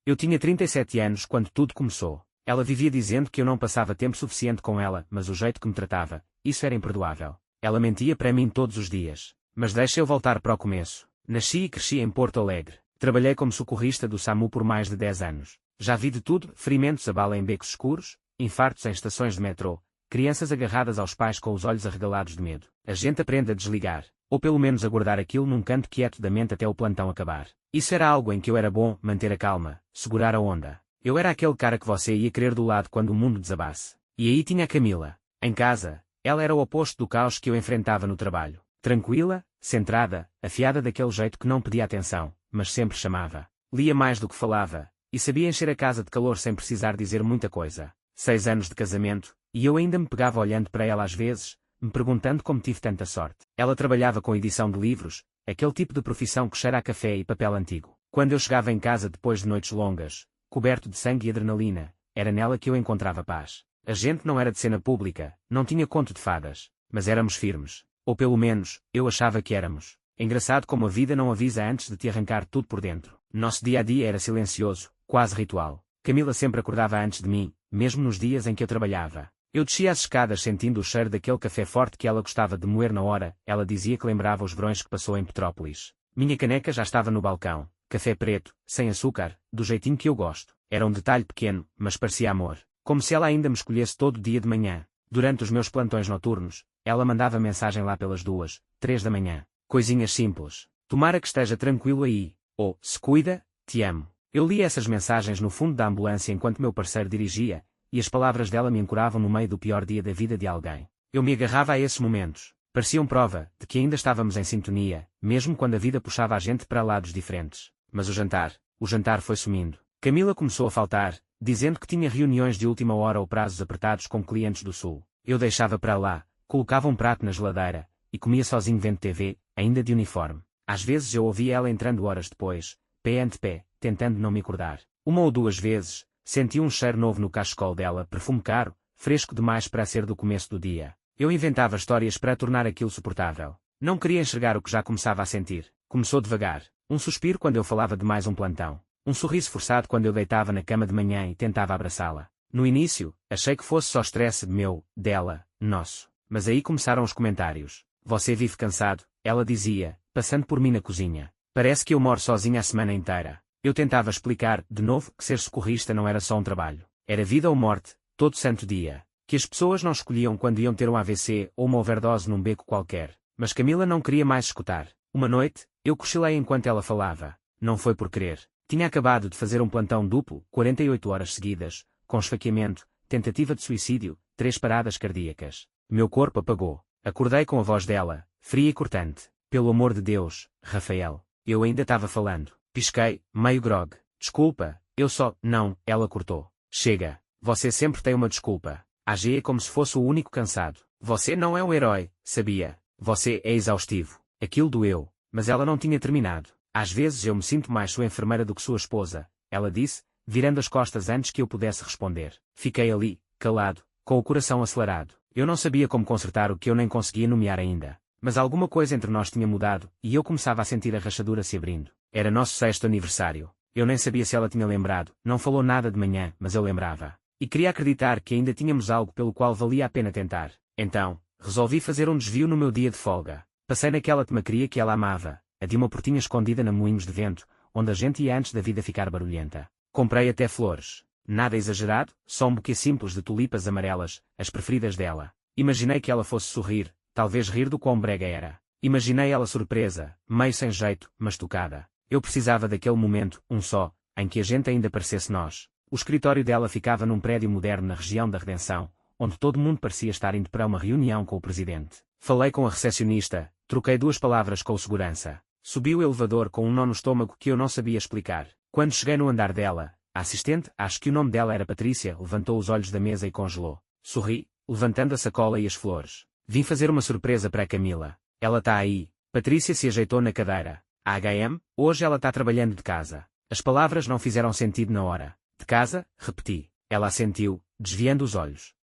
Eu tinha 37 anos quando tudo começou. Ela vivia dizendo que eu não passava tempo suficiente com ela, mas o jeito que me tratava, isso era imperdoável. Ela mentia para mim todos os dias. Mas deixa eu voltar para o começo. Nasci e cresci em Porto Alegre. Trabalhei como socorrista do SAMU por mais de 10 anos. Já vi de tudo, ferimentos a bala em becos escuros, infartos em estações de metrô, crianças agarradas aos pais com os olhos arregalados de medo. A gente aprende a desligar, ou pelo menos a guardar aquilo num canto quieto da mente até o plantão acabar. Isso era algo em que eu era bom, manter a calma, segurar a onda. Eu era aquele cara que você ia querer do lado quando o mundo desabasse. E aí tinha a Camila. Em casa, ela era o oposto do caos que eu enfrentava no trabalho. Tranquila, centrada, afiada daquele jeito que não pedia atenção, mas sempre chamava. Lia mais do que falava, e sabia encher a casa de calor sem precisar dizer muita coisa. 6 anos de casamento, e eu ainda me pegava olhando para ela às vezes, me perguntando como tive tanta sorte. Ela trabalhava com edição de livros, aquele tipo de profissão que cheira a café e papel antigo. Quando eu chegava em casa depois de noites longas, coberto de sangue e adrenalina, era nela que eu encontrava paz. A gente não era de cena pública, não tinha conto de fadas, mas éramos firmes. Ou pelo menos, eu achava que éramos. Engraçado como a vida não avisa antes de te arrancar tudo por dentro. Nosso dia a dia era silencioso, quase ritual. Camila sempre acordava antes de mim, mesmo nos dias em que eu trabalhava. Eu descia as escadas sentindo o cheiro daquele café forte que ela gostava de moer na hora. Ela dizia que lembrava os verões que passou em Petrópolis. Minha caneca já estava no balcão. Café preto, sem açúcar, do jeitinho que eu gosto. Era um detalhe pequeno, mas parecia amor. Como se ela ainda me escolhesse todo dia de manhã. Durante os meus plantões noturnos, ela mandava mensagem lá pelas 2, 3 da manhã. Coisinhas simples. Tomara que esteja tranquilo aí. Ou, se cuida, te amo. Eu lia essas mensagens no fundo da ambulância enquanto meu parceiro dirigia, e as palavras dela me ancoravam no meio do pior dia da vida de alguém. Eu me agarrava a esses momentos. Pareciam prova de que ainda estávamos em sintonia, mesmo quando a vida puxava a gente para lados diferentes. Mas o jantar foi sumindo. Camila começou a faltar, dizendo que tinha reuniões de última hora ou prazos apertados com clientes do Sul. Eu deixava para lá, colocava um prato na geladeira, e comia sozinho vendo TV, ainda de uniforme. Às vezes eu ouvia ela entrando horas depois, pé ante pé, tentando não me acordar. 1 ou 2 vezes, senti um cheiro novo no cachecol dela, perfume caro, fresco demais para ser do começo do dia. Eu inventava histórias para tornar aquilo suportável. Não queria enxergar o que já começava a sentir. Começou devagar. Um suspiro quando eu falava de mais um plantão. Um sorriso forçado quando eu deitava na cama de manhã e tentava abraçá-la. No início, achei que fosse só estresse meu, dela, nosso. Mas aí começaram os comentários. Você vive cansado, ela dizia, passando por mim na cozinha. Parece que eu moro sozinha a semana inteira. Eu tentava explicar, de novo, que ser socorrista não era só um trabalho. Era vida ou morte, todo santo dia. Que as pessoas não escolhiam quando iam ter um AVC ou uma overdose num beco qualquer. Mas Camila não queria mais escutar. Uma noite, eu cochilei enquanto ela falava. Não foi por querer. Tinha acabado de fazer um plantão duplo, 48 horas seguidas, com esfaqueamento, tentativa de suicídio, 3 paradas cardíacas. Meu corpo apagou. Acordei com a voz dela, fria e cortante. Pelo amor de Deus, Rafael. Eu ainda estava falando. Pisquei, meio grog. Desculpa, eu só... Não, ela cortou. Chega. Você sempre tem uma desculpa. Agia como se fosse o único cansado. Você não é um herói, sabia. Você é exaustivo. Aquilo doeu. Mas ela não tinha terminado. Às vezes eu me sinto mais sua enfermeira do que sua esposa, ela disse, virando as costas antes que eu pudesse responder. Fiquei ali, calado, com o coração acelerado. Eu não sabia como consertar o que eu nem conseguia nomear ainda. Mas alguma coisa entre nós tinha mudado, e eu começava a sentir a rachadura se abrindo. Era nosso 6º aniversário. Eu nem sabia se ela tinha lembrado, não falou nada de manhã, mas eu lembrava. E queria acreditar que ainda tínhamos algo pelo qual valia a pena tentar. Então, resolvi fazer um desvio no meu dia de folga. Passei naquela temaqueria que ela amava, a de uma portinha escondida na Moinhos de Vento, onde a gente ia antes da vida ficar barulhenta. Comprei até flores. Nada exagerado, só um buquê simples de tulipas amarelas, as preferidas dela. Imaginei que ela fosse sorrir, talvez rir do quão brega era. Imaginei ela surpresa, meio sem jeito, mas tocada. Eu precisava daquele momento, um só, em que a gente ainda parecesse nós. O escritório dela ficava num prédio moderno na região da Redenção, onde todo mundo parecia estar indo para uma reunião com o presidente. Falei com a recepcionista, troquei 2 palavras com o segurança. Subi o elevador com um nó no estômago que eu não sabia explicar. Quando cheguei no andar dela, a assistente, acho que o nome dela era Patrícia, levantou os olhos da mesa e congelou. Sorri, levantando a sacola e as flores. Vim fazer uma surpresa para a Camila. Ela está aí. Patrícia se ajeitou na cadeira. A HM, hoje ela está trabalhando de casa. As palavras não fizeram sentido na hora. De casa, repeti. Ela assentiu, desviando os olhos.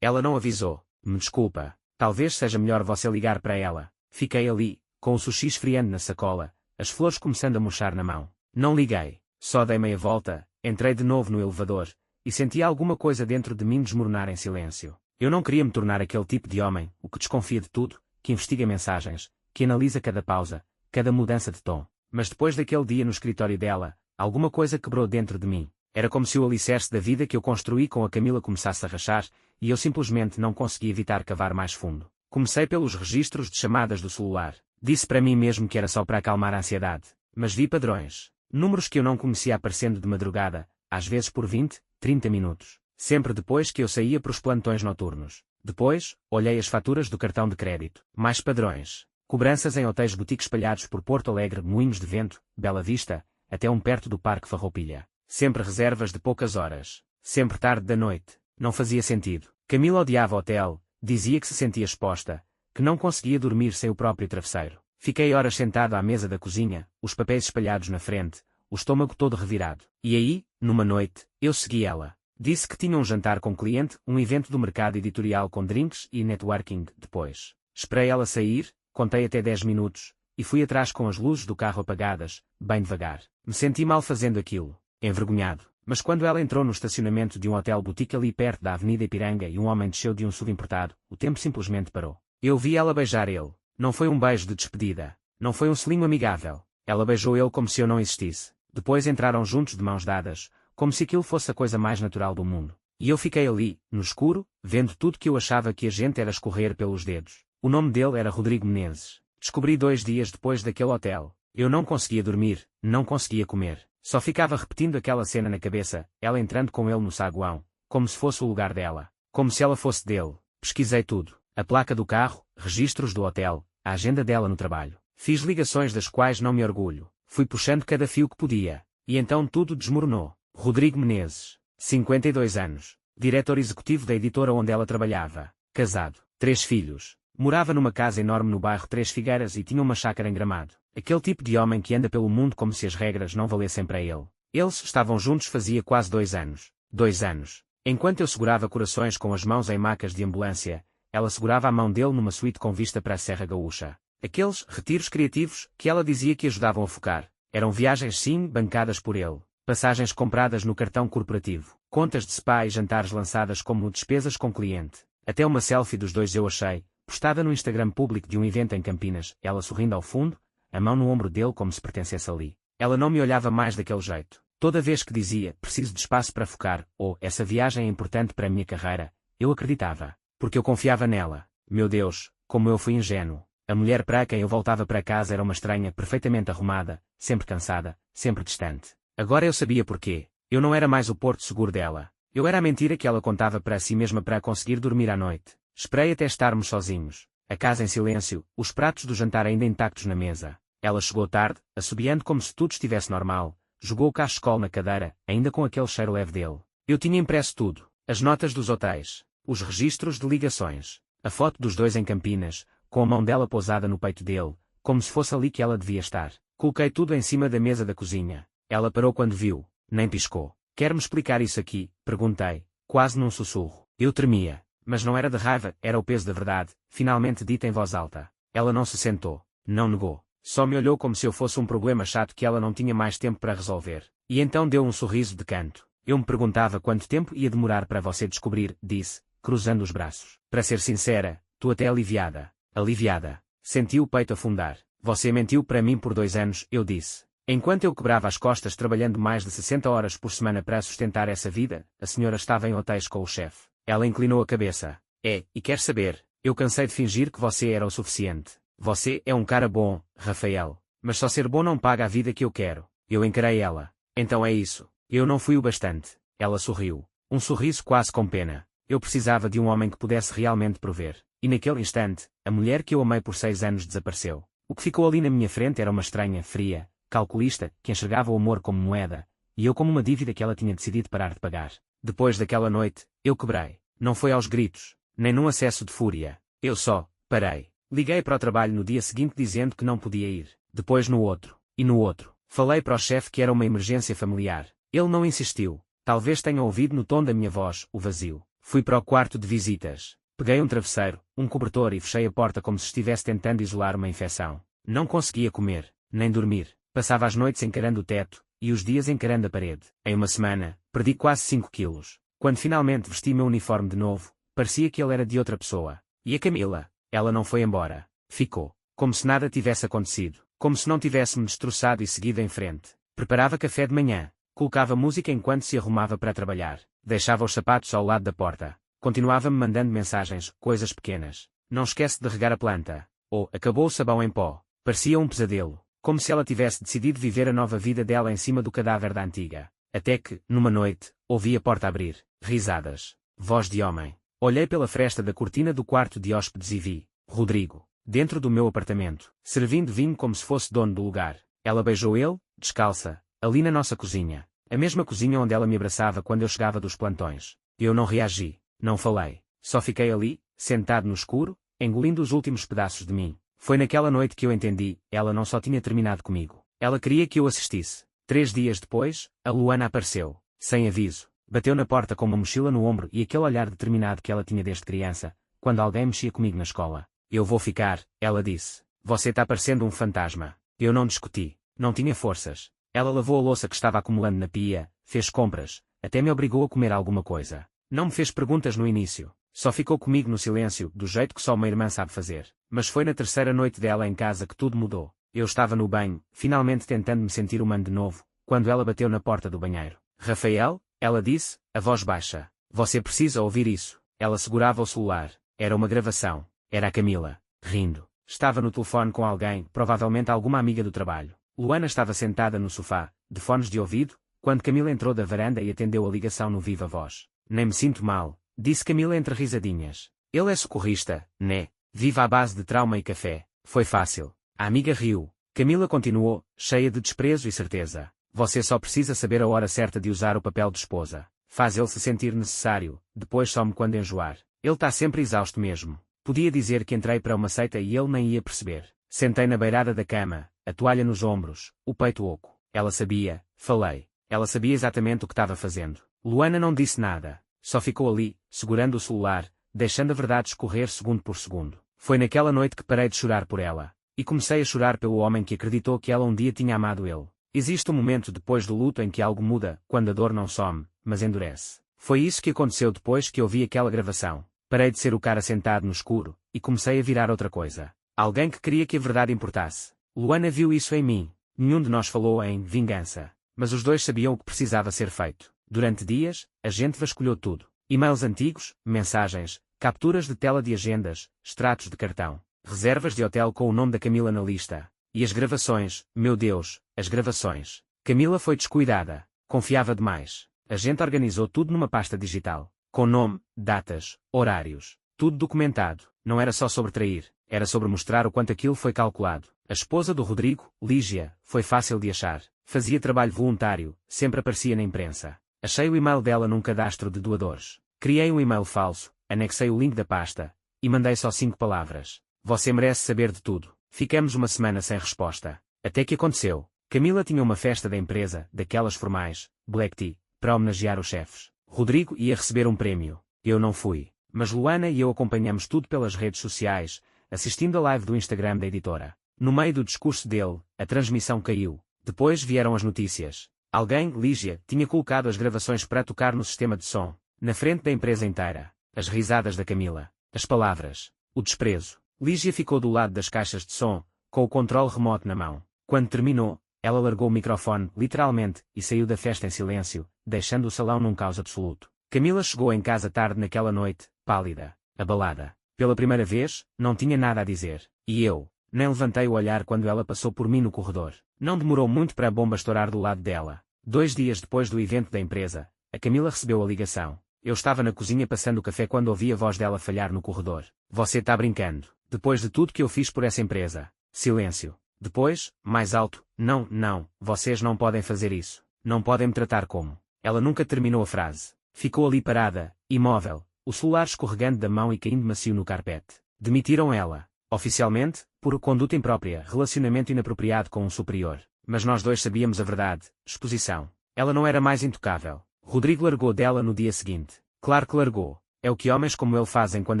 Ela não avisou. Me desculpa. Talvez seja melhor você ligar para ela. Fiquei ali, com o sushi esfriando na sacola, as flores começando a murchar na mão. Não liguei. Só dei meia volta, Entrei de novo no elevador, e senti alguma coisa dentro de mim desmoronar em silêncio. Eu não queria me tornar aquele tipo de homem, o que desconfia de tudo, que investiga mensagens, que analisa cada pausa, cada mudança de tom. Mas depois daquele dia no escritório dela, alguma coisa quebrou dentro de mim. Era como se o alicerce da vida que eu construí com a Camila começasse a rachar, e eu simplesmente não consegui evitar cavar mais fundo. Comecei pelos registros de chamadas do celular. Disse para mim mesmo que era só para acalmar a ansiedade. Mas vi padrões. Números que eu não conhecia aparecendo de madrugada, às vezes por 20, 30 minutos. Sempre depois que eu saía para os plantões noturnos. Depois, olhei as faturas do cartão de crédito. Mais padrões. Cobranças em hotéis boutique espalhados por Porto Alegre, Moinhos de Vento, Bela Vista, até perto do Parque Farroupilha. Sempre reservas de poucas horas. Sempre tarde da noite. Não fazia sentido. Camila odiava o hotel, dizia que se sentia exposta, que não conseguia dormir sem o próprio travesseiro. Fiquei horas sentado à mesa da cozinha, os papéis espalhados na frente, o estômago todo revirado. E aí, numa noite, eu segui ela. Disse que tinha um jantar com cliente, um evento do mercado editorial com drinks e networking depois. Esperei ela sair, contei até 10 minutos, e fui atrás com as luzes do carro apagadas, bem devagar. Me senti mal fazendo aquilo, envergonhado. Mas quando ela entrou no estacionamento de um hotel boutique ali perto da Avenida Ipiranga e um homem desceu de um SUV importado, o tempo simplesmente parou. Eu vi ela beijar ele. Não foi um beijo de despedida. Não foi um selinho amigável. Ela beijou ele como se eu não existisse. Depois entraram juntos de mãos dadas, como se aquilo fosse a coisa mais natural do mundo. E eu fiquei ali, no escuro, vendo tudo que eu achava que a gente era escorrer pelos dedos. O nome dele era Rodrigo Menezes. Descobri 2 dias depois daquele hotel. Eu não conseguia dormir, não conseguia comer. Só ficava repetindo aquela cena na cabeça, ela entrando com ele no saguão, como se fosse o lugar dela, como se ela fosse dele. Pesquisei tudo. A placa do carro, registros do hotel, a agenda dela no trabalho. Fiz ligações das quais não me orgulho. Fui puxando cada fio que podia. E então tudo desmoronou. Rodrigo Menezes, 52 anos. Diretor executivo da editora onde ela trabalhava. Casado. 3 filhos. Morava numa casa enorme no bairro Três Figueiras e tinha uma chácara em Gramado. Aquele tipo de homem que anda pelo mundo como se as regras não valessem para ele. Eles estavam juntos fazia quase 2 anos. 2 anos. Enquanto eu segurava corações com as mãos em macas de ambulância, ela segurava a mão dele numa suíte com vista para a Serra Gaúcha. Aqueles retiros criativos que ela dizia que ajudavam a focar. Eram viagens sim, bancadas por ele. Passagens compradas no cartão corporativo. Contas de spa e jantares lançadas como despesas com cliente. Até uma selfie dos dois eu achei, postada no Instagram público de um evento em Campinas, ela sorrindo ao fundo, a mão no ombro dele como se pertencesse ali. Ela não me olhava mais daquele jeito. Toda vez que dizia, preciso de espaço para focar, ou essa viagem é importante para a minha carreira, eu acreditava. Porque eu confiava nela. Meu Deus, como eu fui ingênuo. A mulher para quem eu voltava para casa era uma estranha perfeitamente arrumada, sempre cansada, sempre distante. Agora eu sabia porquê. Eu não era mais o porto seguro dela. Eu era a mentira que ela contava para si mesma para conseguir dormir à noite. Esperei até estarmos sozinhos. A casa em silêncio, os pratos do jantar ainda intactos na mesa. Ela chegou tarde, assobiando como se tudo estivesse normal, jogou o cachecol na cadeira, ainda com aquele cheiro leve dele. Eu tinha impresso tudo. As notas dos hotéis, os registros de ligações, a foto dos dois em Campinas, com a mão dela pousada no peito dele, como se fosse ali que ela devia estar. Coloquei tudo em cima da mesa da cozinha. Ela parou quando viu, nem piscou. Quer-me explicar isso aqui? Perguntei, quase num sussurro. Eu tremia. Mas não era de raiva, era o peso da verdade, finalmente dita em voz alta. Ela não se sentou, não negou. Só me olhou como se eu fosse um problema chato que ela não tinha mais tempo para resolver. E então deu um sorriso de canto. Eu me perguntava quanto tempo ia demorar para você descobrir, disse, cruzando os braços. Para ser sincera, tu até aliviada. Aliviada. Senti o peito afundar. Você mentiu para mim por 2 anos, eu disse. Enquanto eu quebrava as costas trabalhando mais de 60 horas por semana para sustentar essa vida, a senhora estava em hotéis com o chefe. Ela inclinou a cabeça. E quer saber, eu cansei de fingir que você era o suficiente. Você é um cara bom, Rafael. Mas só ser bom não paga a vida que eu quero. Eu encarei ela. Então é isso. Eu não fui o bastante. Ela sorriu. Um sorriso quase com pena. Eu precisava de um homem que pudesse realmente prover. E naquele instante, a mulher que eu amei por 6 anos desapareceu. O que ficou ali na minha frente era uma estranha, fria, calculista, que enxergava o amor como moeda, e eu como uma dívida que ela tinha decidido parar de pagar. Depois daquela noite, eu quebrei. Não foi aos gritos, nem num acesso de fúria. Eu só parei. Liguei para o trabalho no dia seguinte dizendo que não podia ir. Depois no outro. E no outro. Falei para o chefe que era uma emergência familiar. Ele não insistiu. Talvez tenha ouvido no tom da minha voz, o vazio. Fui para o quarto de visitas. Peguei um travesseiro, um cobertor e fechei a porta como se estivesse tentando isolar uma infecção. Não conseguia comer, nem dormir. Passava as noites encarando o teto, e os dias encarando a parede. Em uma semana, perdi quase 5 quilos. Quando finalmente vesti meu uniforme de novo, parecia que ele era de outra pessoa. E a Camila? Ela não foi embora. Ficou. Como se nada tivesse acontecido. Como se não tivesse me destroçado e seguido em frente. Preparava café de manhã. Colocava música enquanto se arrumava para trabalhar. Deixava os sapatos ao lado da porta. Continuava-me mandando mensagens, coisas pequenas. Não esquece de regar a planta. Ou, acabou o sabão em pó. Parecia um pesadelo. Como se ela tivesse decidido viver a nova vida dela em cima do cadáver da antiga. Até que, numa noite, ouvi a porta abrir. Risadas. Voz de homem. Olhei pela fresta da cortina do quarto de hóspedes e vi Rodrigo, dentro do meu apartamento, servindo vinho como se fosse dono do lugar. Ela beijou ele, descalça, ali na nossa cozinha. A mesma cozinha onde ela me abraçava quando eu chegava dos plantões. Eu não reagi, não falei. Só fiquei ali, sentado no escuro, engolindo os últimos pedaços de mim. Foi naquela noite que eu entendi, ela não só tinha terminado comigo. Ela queria que eu assistisse. 3 dias depois, a Luana apareceu, sem aviso. Bateu na porta com uma mochila no ombro e aquele olhar determinado que ela tinha desde criança, quando alguém mexia comigo na escola. Eu vou ficar, ela disse. Você está parecendo um fantasma. Eu não discuti. Não tinha forças. Ela lavou a louça que estava acumulando na pia, fez compras, até me obrigou a comer alguma coisa. Não me fez perguntas no início. Só ficou comigo no silêncio, do jeito que só uma irmã sabe fazer. Mas foi na terceira noite dela em casa que tudo mudou. Eu estava no banho, finalmente tentando me sentir humano de novo, quando ela bateu na porta do banheiro. Rafael? Ela disse, a voz baixa. Você precisa ouvir isso. Ela segurava o celular. Era uma gravação. Era a Camila, rindo. Estava no telefone com alguém, provavelmente alguma amiga do trabalho. Luana estava sentada no sofá, de fones de ouvido, quando Camila entrou da varanda e atendeu a ligação no viva voz. Nem me sinto mal, disse Camila entre risadinhas. Ele é socorrista, né? Vive à base de trauma e café. Foi fácil. A amiga riu. Camila continuou, cheia de desprezo e certeza. Você só precisa saber a hora certa de usar o papel de esposa. Faz ele se sentir necessário, depois some quando enjoar. Ele está sempre exausto mesmo. Podia dizer que entrei para uma seita e ele nem ia perceber. Sentei na beirada da cama, a toalha nos ombros, o peito oco. Ela sabia, falei. Ela sabia exatamente o que estava fazendo. Luana não disse nada. Só ficou ali, segurando o celular, deixando a verdade escorrer segundo por segundo. Foi naquela noite que parei de chorar por ela. E comecei a chorar pelo homem que acreditou que ela um dia tinha amado ele. Existe um momento depois do luto em que algo muda, quando a dor não some, mas endurece. Foi isso que aconteceu depois que eu vi aquela gravação. Parei de ser o cara sentado no escuro, e comecei a virar outra coisa. Alguém que queria que a verdade importasse. Luana viu isso em mim. Nenhum de nós falou em vingança. Mas os dois sabiam o que precisava ser feito. Durante dias, a gente vasculhou tudo. E-mails antigos, mensagens, capturas de tela de agendas, extratos de cartão, reservas de hotel com o nome da Camila na lista. E as gravações, meu Deus, as gravações. Camila foi descuidada. Confiava demais. A gente organizou tudo numa pasta digital. Com nome, datas, horários. Tudo documentado. Não era só sobre trair. Era sobre mostrar o quanto aquilo foi calculado. A esposa do Rodrigo, Lígia, foi fácil de achar. Fazia trabalho voluntário, sempre aparecia na imprensa. Achei o e-mail dela num cadastro de doadores. Criei um e-mail falso, anexei o link da pasta, e mandei só 5 palavras. Você merece saber de tudo. Ficamos uma semana sem resposta. Até que aconteceu. Camila tinha uma festa da empresa, daquelas formais, Black Tea, para homenagear os chefes. Rodrigo ia receber um prémio. Eu não fui. Mas Luana e eu acompanhamos tudo pelas redes sociais, assistindo a live do Instagram da editora. No meio do discurso dele, a transmissão caiu. Depois vieram as notícias. Alguém, Lígia, tinha colocado as gravações para tocar no sistema de som, na frente da empresa inteira. As risadas da Camila. As palavras. O desprezo. Lígia ficou do lado das caixas de som, com o controle remoto na mão. Quando terminou, ela largou o microfone, literalmente, e saiu da festa em silêncio, deixando o salão num caos absoluto. Camila chegou em casa tarde naquela noite, pálida, abalada. Pela primeira vez, não tinha nada a dizer. E eu, nem levantei o olhar quando ela passou por mim no corredor. Não demorou muito para a bomba estourar do lado dela. 2 dias depois do evento da empresa, a Camila recebeu a ligação. Eu estava na cozinha passando o café quando ouvi a voz dela falhar no corredor. Você está brincando. Depois de tudo que eu fiz por essa empresa. Silêncio. Depois, mais alto, não, vocês não podem fazer isso. Não podem me tratar como. Ela nunca terminou a frase. Ficou ali parada, imóvel, o celular escorregando da mão e caindo macio no carpete. Demitiram ela. Oficialmente, por conduta imprópria, relacionamento inapropriado com um superior. Mas nós dois sabíamos a verdade. Exposição. Ela não era mais intocável. Rodrigo largou dela no dia seguinte. Claro que largou. É o que homens como ele fazem quando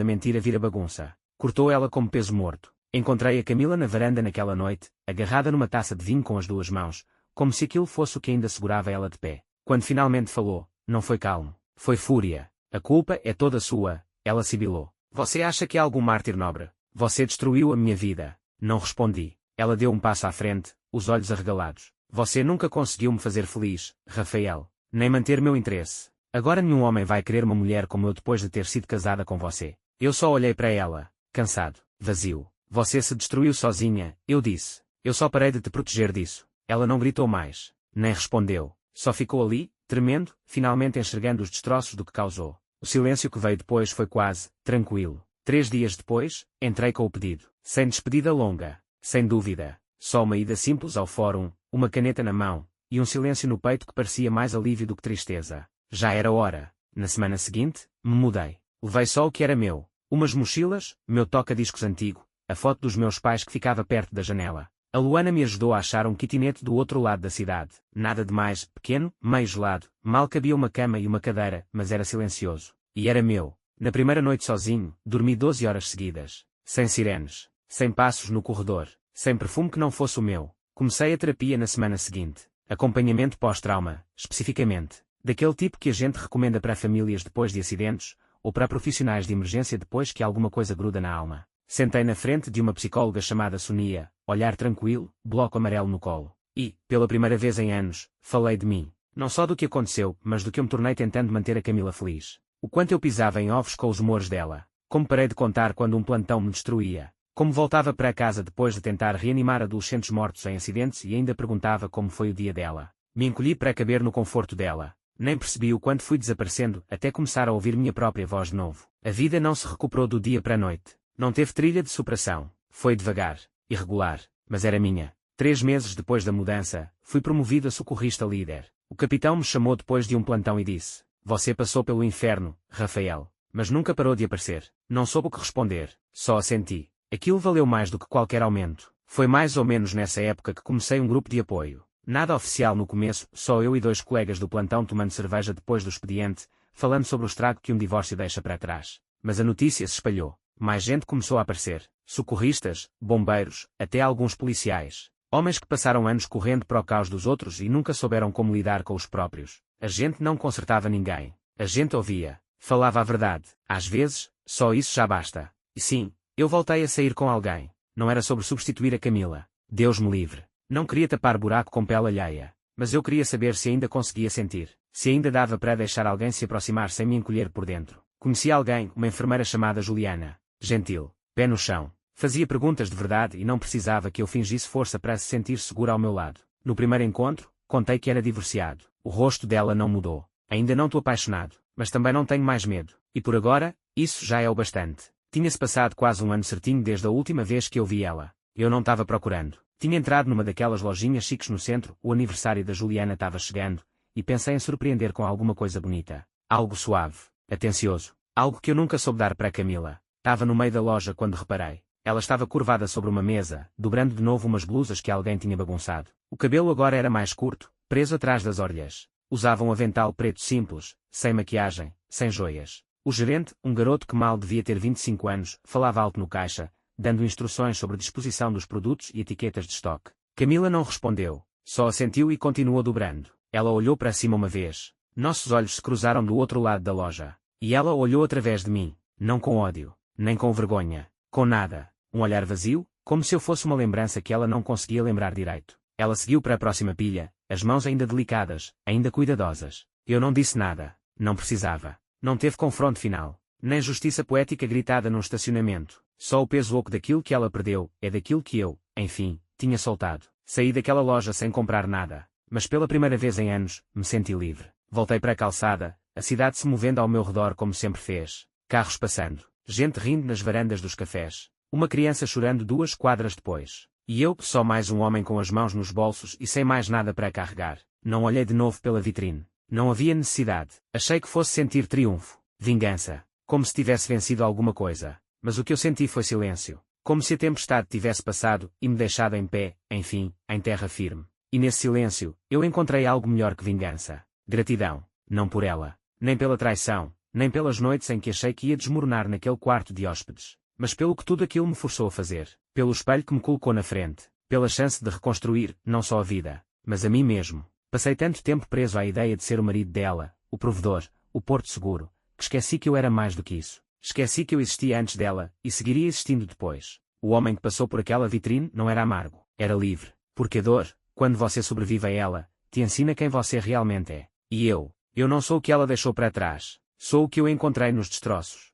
a mentira vira bagunça. Cortou ela como peso morto. Encontrei a Camila na varanda naquela noite, agarrada numa taça de vinho com as 2 mãos, como se aquilo fosse o que ainda segurava ela de pé. Quando finalmente falou, não foi calmo, foi fúria. A culpa é toda sua, ela sibilou. Você acha que é algum mártir nobre? Você destruiu a minha vida. Não respondi. Ela deu um passo à frente, os olhos arregalados. Você nunca conseguiu me fazer feliz, Rafael. Nem manter meu interesse. Agora nenhum homem vai querer uma mulher como eu depois de ter sido casada com você. Eu só olhei para ela, cansado, vazio. Você se destruiu sozinha, eu disse. Eu só parei de te proteger disso. Ela não gritou mais, nem respondeu. Só ficou ali, tremendo, finalmente enxergando os destroços do que causou. O silêncio que veio depois foi quase tranquilo. 3 dias depois, entrei com o pedido. Sem despedida longa, sem dúvida. Só uma ida simples ao fórum, uma caneta na mão, e um silêncio no peito que parecia mais alívio do que tristeza. Já era hora. Na semana seguinte, me mudei. Levei só o que era meu. Umas mochilas, meu toca-discos antigo, a foto dos meus pais que ficava perto da janela. A Luana me ajudou a achar um kitnet do outro lado da cidade. Nada de mais, pequeno, meio gelado, mal cabia uma cama e uma cadeira, mas era silencioso. E era meu. Na primeira noite sozinho, dormi 12 horas seguidas. Sem sirenes. Sem passos no corredor. Sem perfume que não fosse o meu. Comecei a terapia na semana seguinte. Acompanhamento pós-trauma, especificamente. Daquele tipo que a gente recomenda para famílias depois de acidentes, ou para profissionais de emergência depois que alguma coisa gruda na alma. Sentei na frente de uma psicóloga chamada Sonia, olhar tranquilo, bloco amarelo no colo. E, pela primeira vez em anos, falei de mim. Não só do que aconteceu, mas do que eu me tornei tentando manter a Camila feliz. O quanto eu pisava em ovos com os humores dela. Como parei de contar quando um plantão me destruía. Como voltava para casa depois de tentar reanimar adolescentes mortos em acidentes e ainda perguntava como foi o dia dela. Me encolhi para caber no conforto dela. Nem percebi o quanto fui desaparecendo até começar a ouvir minha própria voz de novo. A vida não se recuperou do dia para a noite. Não teve trilha de superação. Foi devagar, irregular, mas era minha. 3 meses depois da mudança, fui promovido a socorrista líder. O capitão me chamou depois de um plantão e disse: Você passou pelo inferno, Rafael. Mas nunca parou de aparecer. Não soube o que responder, só assenti. Aquilo valeu mais do que qualquer aumento. Foi mais ou menos nessa época que comecei um grupo de apoio. Nada oficial no começo, só eu e 2 colegas do plantão tomando cerveja depois do expediente, falando sobre o estrago que um divórcio deixa para trás. Mas a notícia se espalhou. Mais gente começou a aparecer. Socorristas, bombeiros, até alguns policiais. Homens que passaram anos correndo para o caos dos outros e nunca souberam como lidar com os próprios. A gente não consertava ninguém. A gente ouvia. Falava a verdade. Às vezes, só isso já basta. E sim, eu voltei a sair com alguém. Não era sobre substituir a Camila. Deus me livre. Não queria tapar buraco com pele alheia. Mas eu queria saber se ainda conseguia sentir. Se ainda dava para deixar alguém se aproximar sem me encolher por dentro. Conheci alguém, uma enfermeira chamada Juliana. Gentil. Pé no chão. Fazia perguntas de verdade e não precisava que eu fingisse força para se sentir segura ao meu lado. No primeiro encontro, contei que era divorciado. O rosto dela não mudou. Ainda não estou apaixonado, mas também não tenho mais medo. E por agora, isso já é o bastante. Tinha-se passado quase um ano certinho desde a última vez que eu vi ela. Eu não estava procurando. Tinha entrado numa daquelas lojinhas chiques no centro, o aniversário da Juliana estava chegando, e pensei em surpreender com alguma coisa bonita. Algo suave, atencioso. Algo que eu nunca soube dar para a Camila. Estava no meio da loja quando reparei. Ela estava curvada sobre uma mesa, dobrando de novo umas blusas que alguém tinha bagunçado. O cabelo agora era mais curto, preso atrás das orelhas. Usava um avental preto simples, sem maquiagem, sem joias. O gerente, um garoto que mal devia ter 25 anos, falava alto no caixa, dando instruções sobre a disposição dos produtos e etiquetas de estoque. Camila não respondeu, só assentiu e continuou dobrando. Ela olhou para cima uma vez. Nossos olhos se cruzaram do outro lado da loja. E ela olhou através de mim, não com ódio, nem com vergonha, com nada. Um olhar vazio, como se eu fosse uma lembrança que ela não conseguia lembrar direito. Ela seguiu para a próxima pilha, as mãos ainda delicadas, ainda cuidadosas. Eu não disse nada, não precisava. Não teve confronto final, nem justiça poética gritada num estacionamento. Só o peso oco daquilo que ela perdeu, é daquilo que eu, enfim, tinha soltado. Saí daquela loja sem comprar nada, mas pela primeira vez em anos, me senti livre. Voltei para a calçada, a cidade se movendo ao meu redor como sempre fez. Carros passando, gente rindo nas varandas dos cafés. Uma criança chorando 2 quadras depois. E eu, só mais um homem com as mãos nos bolsos e sem mais nada para carregar. Não olhei de novo pela vitrine. Não havia necessidade. Achei que fosse sentir triunfo, vingança, como se tivesse vencido alguma coisa. Mas o que eu senti foi silêncio. Como se a tempestade tivesse passado e me deixado em pé, enfim, em terra firme. E nesse silêncio, eu encontrei algo melhor que vingança. Gratidão. Não por ela. Nem pela traição. Nem pelas noites em que achei que ia desmoronar naquele quarto de hóspedes. Mas pelo que tudo aquilo me forçou a fazer. Pelo espelho que me colocou na frente. Pela chance de reconstruir, não só a vida, Mas a mim mesmo. Passei tanto tempo preso à ideia de ser o marido dela, o provedor, o porto seguro, que esqueci que eu era mais do que isso. Esqueci que eu existia antes dela, e seguiria existindo depois. O homem que passou por aquela vitrine não era amargo, era livre. Porque a dor, quando você sobrevive a ela, te ensina quem você realmente é. E eu não sou o que ela deixou para trás. Sou o que eu encontrei nos destroços.